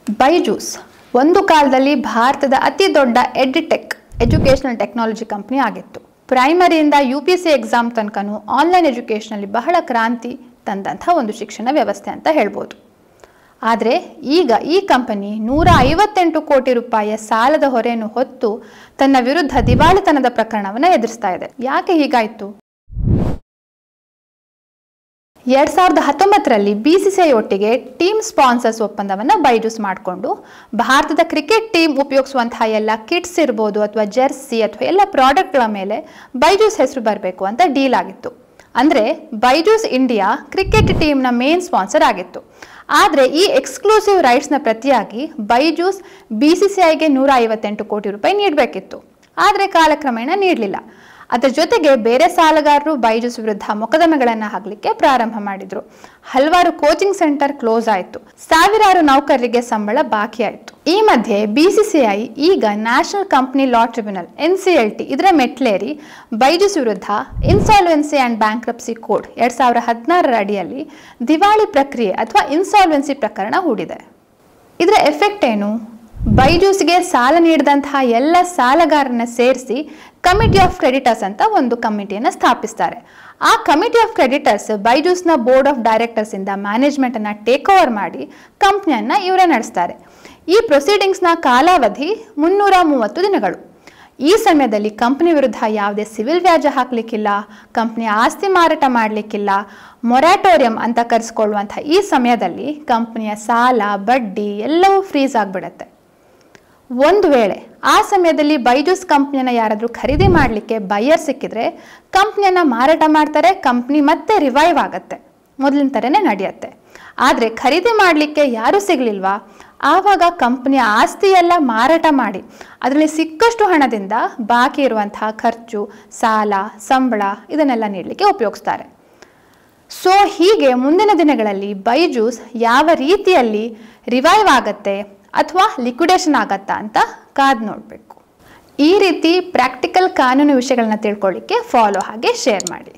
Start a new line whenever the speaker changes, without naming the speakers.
ಬೈಜೂಸ್ ಒಂದು ಕಾಲದಲ್ಲಿ ಭಾರತದ ಅತಿ ದೊಡ್ಡ ಎಡ್ಟೆಕ್ ಎಜುಕೇಷನಲ್ ಟೆಕ್ನಾಲಜಿ ಕಂಪನಿ ಆಗಿತ್ತು. ಪ್ರೈಮರಿಯಿಂದ UPSC ಎಕ್ಸಾಮ್ ತನಕನೂ ಆನ್ಲೈನ್ ಎಜುಕೇಷನಲ್ಲಿ ಬಹಳ ಕ್ರಾಂತಿ ತಂದಂಥ ಒಂದು ಶಿಕ್ಷಣ ವ್ಯವಸ್ಥೆ ಅಂತ ಹೇಳ್ಬೋದು. ಆದರೆ ಈಗ ಈ ಕಂಪನಿ 158 ಕೋಟಿ ರೂಪಾಯಿಯ ಸಾಲದ ಹೊರೆಯನ್ನು ಹೊತ್ತು ತನ್ನ ವಿರುದ್ಧ ದಿವಾಳಿತನದ ಪ್ರಕರಣವನ್ನು ಎದುರಿಸ್ತಾ ಇದೆ. ಯಾಕೆ ಹೀಗಾಯಿತು? 2019ರಲ್ಲಿ BCCI ಒಟ್ಟಿಗೆ ಟೀಮ್ ಸ್ಪಾನ್ಸರ್ಸ್ ಒಪ್ಪಂದವನ್ನು ಬೈಜೂಸ್ ಮಾಡಿಕೊಂಡು ಭಾರತದ ಕ್ರಿಕೆಟ್ ಟೀಮ್ ಉಪಯೋಗಿಸುವಂತಹ ಎಲ್ಲ ಕಿಟ್ಸ್ ಇರ್ಬೋದು ಅಥವಾ ಜೆರ್ಸಿ ಅಥವಾ ಎಲ್ಲ ಪ್ರಾಡಕ್ಟ್ಗಳ ಮೇಲೆ ಬೈಜೂಸ್ ಹೆಸರು ಬರಬೇಕು ಅಂತ ಡೀಲ್ ಆಗಿತ್ತು. ಅಂದರೆ ಬೈಜೂಸ್ ಇಂಡಿಯಾ ಕ್ರಿಕೆಟ್ ಟೀಮ್ನ ಮೇನ್ ಸ್ಪಾನ್ಸರ್ ಆಗಿತ್ತು. ಆದರೆ ಈ ಎಕ್ಸ್ಕ್ಲೂಸಿವ್ ರೈಟ್ಸ್ನ ಪ್ರತಿಯಾಗಿ ಬೈಜೂಸ್ BCCIಗೆ 158 ಕೋಟಿ ರೂಪಾಯಿ ನೀಡಬೇಕಿತ್ತು. ಆದರೆ ಕಾಲಕ್ರಮೇಣ ನೀಡಲಿಲ್ಲ. ಅದರ ಜೊತೆಗೆ ಬೇರೆ ಸಾಲಗಾರರು ಬೈಜೂಸ್ ವಿರುದ್ಧ ಮೊಕದ್ದಮೆಗಳನ್ನು ಹಾಕಲಿಕ್ಕೆ ಪ್ರಾರಂಭ ಮಾಡಿದ್ರು. ಹಲವಾರು ಕೋಚಿಂಗ್ ಸೆಂಟರ್ ಕ್ಲೋಸ್ ಆಯಿತು. ಸಾವಿರಾರು ನೌಕರರಿಗೆ ಸಂಬಳ ಬಾಕಿ ಆಯಿತು. ಈ ಮಧ್ಯೆ BCCI ಈಗ ನ್ಯಾಷನಲ್ ಕಂಪನಿ ಲಾ ಟ್ರಿಬ್ಯುನಲ್ NCLT ಇದರ ಮೆಟ್ಲೇರಿ ಬೈಜೂಸ್ ವಿರುದ್ಧ ಇನ್ಸಾಲ್ವೆನ್ಸಿ ಆ್ಯಂಡ್ ಬ್ಯಾಂಕ್ರಪ್ಸಿ ಕೋಡ್ 2016ರ ಅಡಿಯಲ್ಲಿ ದಿವಾಳಿ ಪ್ರಕ್ರಿಯೆ ಅಥವಾ ಇನ್ಸಾಲ್ವೆನ್ಸಿ ಪ್ರಕರಣ ಹೂಡಿದೆ. ಇದರ ಎಫೆಕ್ಟ್ ಏನು? ಬೈಜೂಸ್ಗೆ ಸಾಲ ನೀಡಿದಂತಹ ಎಲ್ಲ ಸಾಲಗಾರರನ್ನ ಸೇರಿಸಿ ಕಮಿಟಿ ಆಫ್ ಕ್ರೆಡಿಟರ್ಸ್ ಅಂತ ಒಂದು ಕಮಿಟಿಯನ್ನು ಸ್ಥಾಪಿಸ್ತಾರೆ. ಆ ಕಮಿಟಿ ಆಫ್ ಕ್ರೆಡಿಟರ್ಸ್ ಬೈಜೂಸ್ನ ಬೋರ್ಡ್ ಆಫ್ ಡೈರೆಕ್ಟರ್ಸ್ ಇಂದ ಮ್ಯಾನೇಜ್ಮೆಂಟನ್ನು ಟೇಕ್ ಓವರ್ ಮಾಡಿ ಕಂಪ್ನಿಯನ್ನು ಇವರೇ ನಡೆಸ್ತಾರೆ. ಈ ಪ್ರೊಸೀಡಿಂಗ್ಸ್ನ ಕಾಲಾವಧಿ 330 ದಿನಗಳು. ಈ ಸಮಯದಲ್ಲಿ ಕಂಪ್ನಿ ವಿರುದ್ಧ ಯಾವುದೇ ಸಿವಿಲ್ ವ್ಯಾಜ್ಯ ಹಾಕಲಿಕ್ಕಿಲ್ಲ, ಕಂಪ್ನಿಯ ಆಸ್ತಿ ಮಾರಾಟ ಮಾಡಲಿಕ್ಕಿಲ್ಲ, ಮೊರಾಟೋರಿಯಂ ಅಂತ ಕರೆಸ್ಕೊಳ್ಳುವಂಥ ಈ ಸಮಯದಲ್ಲಿ ಕಂಪ್ನಿಯ ಸಾಲ ಬಡ್ಡಿ ಎಲ್ಲವೂ ಫ್ರೀಸ್ ಆಗಿಬಿಡುತ್ತೆ. ಒಂದು ವೇಳೆ ಆ ಸಮಯದಲ್ಲಿ ಬೈಜೂಸ್ ಕಂಪ್ನಿಯನ್ನು ಯಾರಾದರೂ ಖರೀದಿ ಮಾಡಲಿಕ್ಕೆ ಬೈಯರ್ ಸಿಕ್ಕಿದ್ರೆ ಕಂಪ್ನಿಯನ್ನು ಮಾರಾಟ ಮಾಡ್ತಾರೆ, ಕಂಪ್ನಿ ಮತ್ತೆ ರಿವೈವ್ ಆಗುತ್ತೆ, ಮೊದಲಿನ ಥರನೇ ನಡೆಯುತ್ತೆ. ಆದರೆ ಖರೀದಿ ಮಾಡಲಿಕ್ಕೆ ಯಾರೂ ಸಿಗಲಿಲ್ವಾ? ಆವಾಗ ಕಂಪ್ನಿಯ ಆಸ್ತಿಯೆಲ್ಲ ಮಾರಾಟ ಮಾಡಿ ಅದರಲ್ಲಿ ಸಿಕ್ಕಷ್ಟು ಹಣದಿಂದ ಬಾಕಿ ಇರುವಂತಹ ಖರ್ಚು, ಸಾಲ, ಸಂಬಳ ಇದನ್ನೆಲ್ಲ ನೀಡಲಿಕ್ಕೆ ಉಪಯೋಗಿಸ್ತಾರೆ. ಸೊ ಹೀಗೆ ಮುಂದಿನ ದಿನಗಳಲ್ಲಿ ಬೈಜೂಸ್ ಯಾವ ರೀತಿಯಲ್ಲಿ ರಿವೈವ್ ಆಗತ್ತೆ ಅಥವಾ ಲಿಕ್ವಿಡೇಷನ್ ಆಗತ್ತಾ ಅಂತ ಕಾದು ನೋಡಬೇಕು. ಈ ರೀತಿ ಪ್ರಾಕ್ಟಿಕಲ್ ಕಾನೂನು ವಿಷಯಗಳನ್ನ ತಿಳ್ಕೊಳ್ಳಿಕ್ಕೆ ಫಾಲೋ ಹಾಗೆ ಶೇರ್ ಮಾಡಿ.